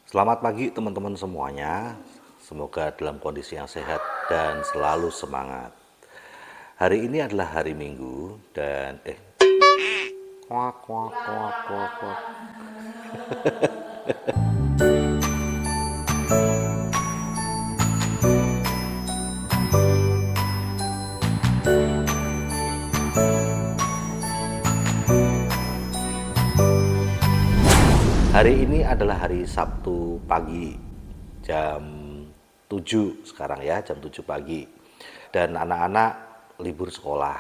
Selamat pagi teman-teman semuanya. Semoga dalam kondisi yang sehat dan selalu semangat. Hari ini adalah hari Minggu dan kuak kuak kuak kuak kuak. Hari ini adalah hari Sabtu pagi jam 7 sekarang ya, jam 7 pagi. Dan anak-anak libur sekolah.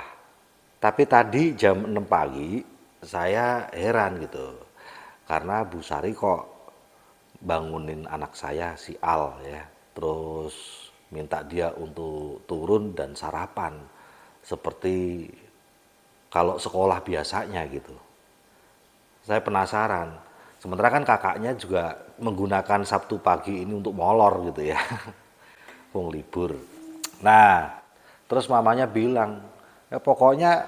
Tapi tadi jam 6 pagi saya heran gitu. Karena Bu Sari kok bangunin anak saya si Al ya. Terus minta dia untuk turun dan sarapan seperti kalau sekolah biasanya gitu. Saya penasaran. Sementara kan kakaknya juga menggunakan Sabtu pagi ini untuk molor gitu ya. Wong libur. Nah, terus mamanya bilang, ya pokoknya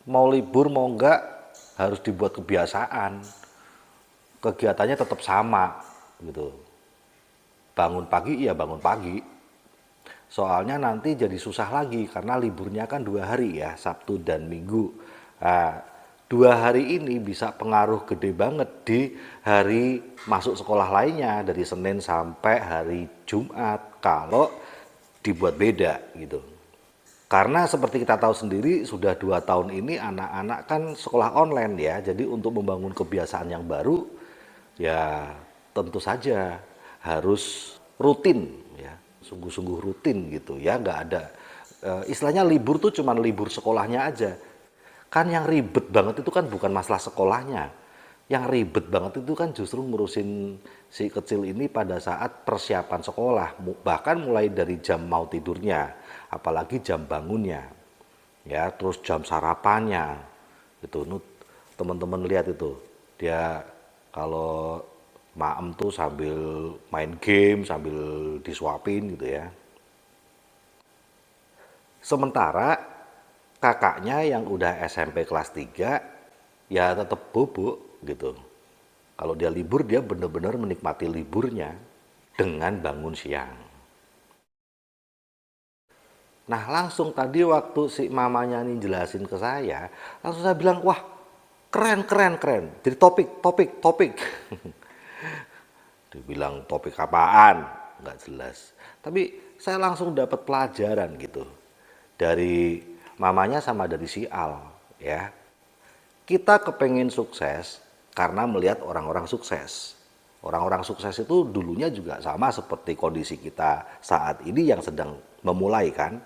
mau libur mau enggak harus dibuat kebiasaan. Kegiatannya tetap sama gitu. Bangun pagi ya bangun pagi. Soalnya nanti jadi susah lagi karena liburnya kan 2 hari ya, Sabtu dan Minggu. Nah, 2 hari ini bisa pengaruh gede banget di hari masuk sekolah lainnya dari Senin sampai hari Jumat kalau dibuat beda gitu. Karena seperti kita tahu sendiri sudah 2 tahun ini anak-anak kan sekolah online ya, jadi untuk membangun kebiasaan yang baru ya tentu saja harus rutin ya, sungguh-sungguh rutin gitu ya, nggak ada istilahnya libur tuh cuman libur sekolahnya aja. Kan yang ribet banget itu kan bukan masalah sekolahnya. Yang ribet banget itu kan justru ngurusin si kecil ini pada saat persiapan sekolah, bahkan mulai dari jam mau tidurnya, apalagi jam bangunnya. Ya, terus jam sarapannya. Itu teman-teman lihat itu. Dia kalau maem tuh sambil main game, sambil disuapin gitu ya. Sementara kakaknya yang udah SMP kelas 3 ya tetap bubuk gitu. Kalau dia libur dia benar-benar menikmati liburnya dengan bangun siang. Nah langsung tadi waktu si mamanya ini jelasin ke saya, langsung saya bilang wah keren keren keren. Jadi topik. Dibilang topik apaan? Nggak jelas. Tapi saya langsung dapat pelajaran gitu dari mamanya sama dari si Al ya. Kita kepengen sukses karena melihat orang-orang sukses. Orang-orang sukses itu dulunya juga sama seperti kondisi kita saat ini yang sedang memulai kan.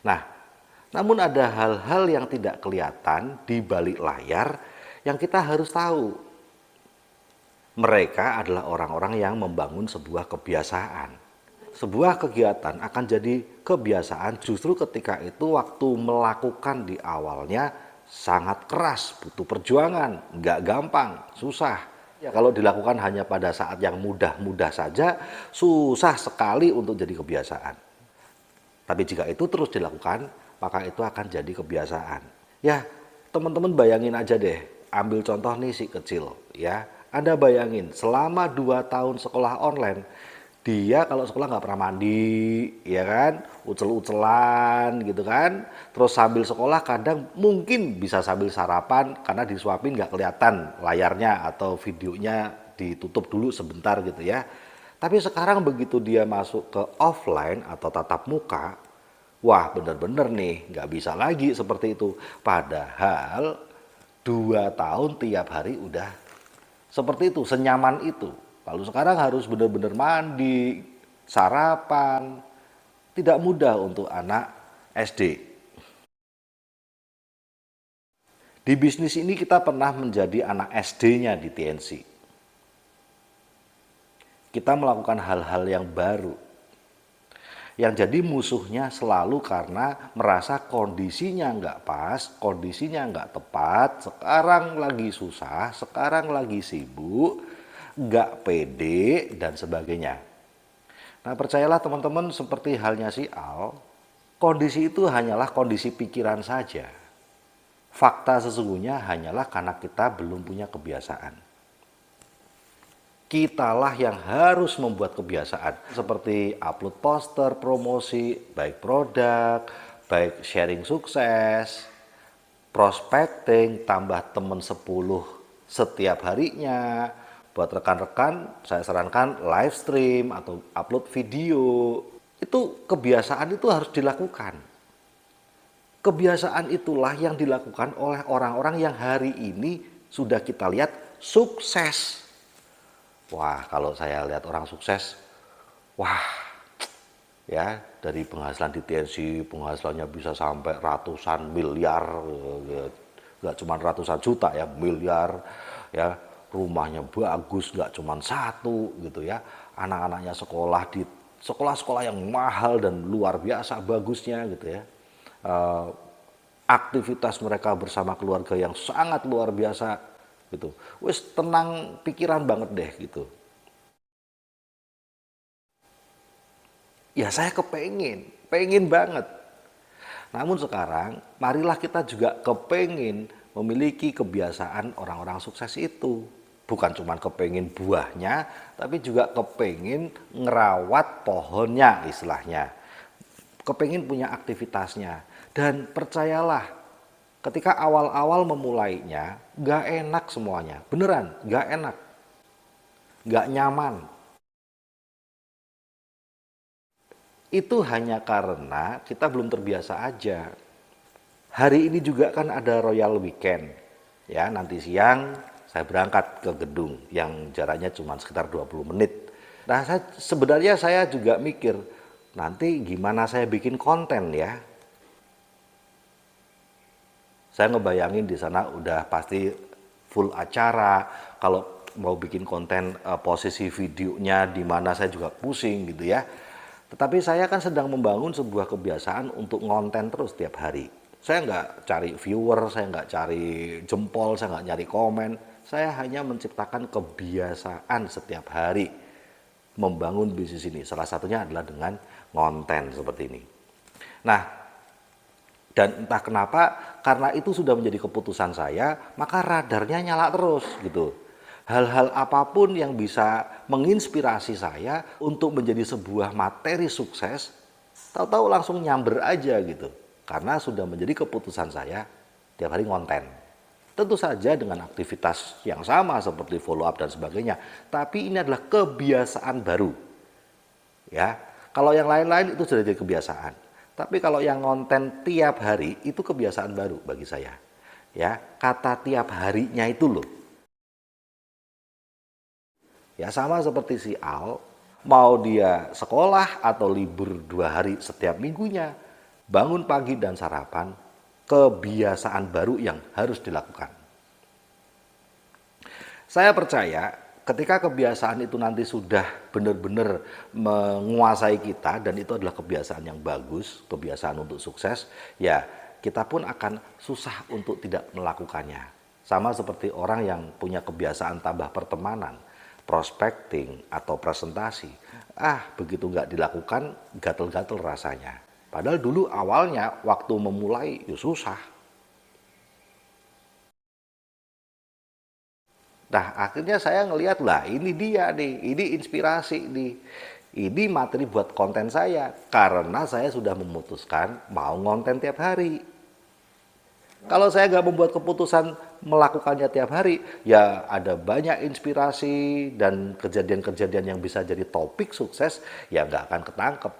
Nah, namun ada hal-hal yang tidak kelihatan di balik layar yang kita harus tahu. Mereka adalah orang-orang yang membangun sebuah kebiasaan. Sebuah kegiatan akan jadi kebiasaan justru ketika itu waktu melakukan di awalnya sangat keras, butuh perjuangan, nggak gampang, susah. Ya kalau dilakukan hanya pada saat yang mudah-mudah saja, susah sekali untuk jadi kebiasaan. Tapi jika itu terus dilakukan, maka itu akan jadi kebiasaan. Ya, teman-teman bayangin aja deh, ambil contoh nih si kecil, ya. Anda bayangin, selama 2 tahun sekolah online, dia kalau sekolah nggak pernah mandi, ya kan, ucel-ucelan gitu kan, terus sambil sekolah kadang mungkin bisa sambil sarapan karena disuapin nggak kelihatan layarnya atau videonya ditutup dulu sebentar gitu ya. Tapi sekarang begitu dia masuk ke offline atau tatap muka, wah bener-bener nih nggak bisa lagi seperti itu. Padahal 2 tahun tiap hari udah seperti itu, senyaman itu. Lalu sekarang harus benar-benar mandi, sarapan. Tidak mudah untuk anak SD. Di bisnis ini kita pernah menjadi anak SD-nya di TNC. Kita melakukan hal-hal yang baru. Yang jadi musuhnya selalu karena merasa kondisinya nggak pas, kondisinya nggak tepat, sekarang lagi susah, sekarang lagi sibuk, nggak pede, dan sebagainya. Nah percayalah teman-teman seperti halnya si Al, kondisi itu hanyalah kondisi pikiran saja. Fakta sesungguhnya hanyalah karena kita belum punya kebiasaan. Kitalah yang harus membuat kebiasaan seperti upload poster, promosi, baik produk, baik sharing sukses, prospecting, tambah temen 10 setiap harinya. Buat rekan-rekan, saya sarankan live stream atau upload video. Itu kebiasaan itu harus dilakukan. Kebiasaan itulah yang dilakukan oleh orang-orang yang hari ini sudah kita lihat sukses. Wah, kalau saya lihat orang sukses, wah, ya dari penghasilan di TNC, penghasilannya bisa sampai ratusan miliar, ya, nggak cuma ratusan juta ya, miliar, ya rumahnya bagus, nggak cuma satu gitu ya, anak-anaknya sekolah di sekolah-sekolah yang mahal dan luar biasa bagusnya gitu ya. Eh, Aktivitas mereka bersama keluarga yang sangat luar biasa gitu. Wes tenang pikiran banget deh gitu. Ya saya pengen banget. Namun sekarang marilah kita juga kepengin memiliki kebiasaan orang-orang sukses itu. Bukan cuma kepengin buahnya, tapi juga kepengin ngerawat pohonnya istilahnya. Kepengin punya aktivitasnya. Dan percayalah, ketika awal-awal memulainya, gak enak semuanya. Beneran, gak enak. Gak nyaman. Itu hanya karena kita belum terbiasa aja. Hari ini juga kan ada Royal Weekend. Ya, nanti siang saya berangkat ke gedung yang jaraknya cuma sekitar 20 menit. Nah, sebenarnya saya juga mikir, nanti gimana saya bikin konten ya. Saya ngebayangin di sana udah pasti full acara. Kalau mau bikin konten posisi videonya di mana saya juga pusing gitu ya. Tetapi saya kan sedang membangun sebuah kebiasaan untuk ngonten terus tiap hari. Saya nggak cari viewer, saya nggak cari jempol, saya nggak nyari komen. Saya hanya menciptakan kebiasaan setiap hari membangun bisnis ini. Salah satunya adalah dengan ngonten seperti ini. Nah, dan entah kenapa, karena itu sudah menjadi keputusan saya, maka radarnya nyala terus gitu. Hal-hal apapun yang bisa menginspirasi saya untuk menjadi sebuah materi sukses, tahu-tahu langsung nyamber aja gitu. Karena sudah menjadi keputusan saya tiap hari ngonten. Tentu saja dengan aktivitas yang sama seperti follow up dan sebagainya, tapi ini adalah kebiasaan baru. Ya, kalau yang lain-lain itu sudah jadi kebiasaan. Tapi kalau yang ngonten tiap hari itu kebiasaan baru bagi saya. Ya, kata tiap harinya itu loh. Ya sama seperti si Al, mau dia sekolah atau libur 2 hari setiap minggunya, bangun pagi dan sarapan, kebiasaan baru yang harus dilakukan. Saya percaya ketika kebiasaan itu nanti sudah benar-benar menguasai kita dan itu adalah kebiasaan yang bagus, kebiasaan untuk sukses, ya kita pun akan susah untuk tidak melakukannya. Sama seperti orang yang punya kebiasaan tambah pertemanan, prospecting atau presentasi, begitu nggak dilakukan gatel-gatel rasanya. Padahal dulu awalnya waktu memulai ya susah. Nah akhirnya saya ngelihat lah ini dia nih, ini inspirasi nih. Ini materi buat konten saya karena saya sudah memutuskan mau ngonten tiap hari. Kalau saya nggak membuat keputusan melakukannya tiap hari, ya ada banyak inspirasi dan kejadian-kejadian yang bisa jadi topik sukses, ya nggak akan ketangkep.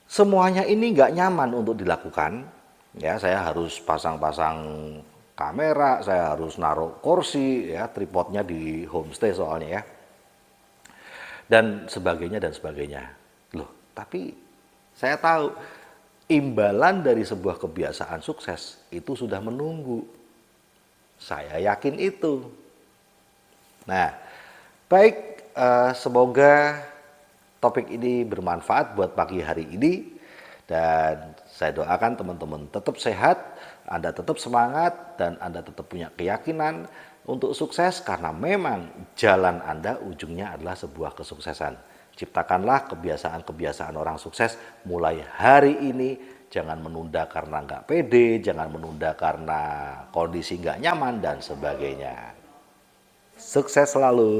Semuanya ini nggak nyaman untuk dilakukan. Ya, saya harus pasang-pasang kamera, saya harus naruh kursi, ya tripodnya di homestay soalnya ya, dan sebagainya dan sebagainya. Loh, tapi saya tahu imbalan dari sebuah kebiasaan sukses itu sudah menunggu. Saya yakin itu. Nah, baik, semoga topik ini bermanfaat buat pagi hari ini. Dan saya doakan teman-teman tetap sehat, Anda tetap semangat, dan Anda tetap punya keyakinan untuk sukses karena memang jalan Anda ujungnya adalah sebuah kesuksesan. Ciptakanlah kebiasaan-kebiasaan orang sukses mulai hari ini. Jangan menunda karena nggak pede, jangan menunda karena kondisi nggak nyaman, dan sebagainya. Sukses selalu.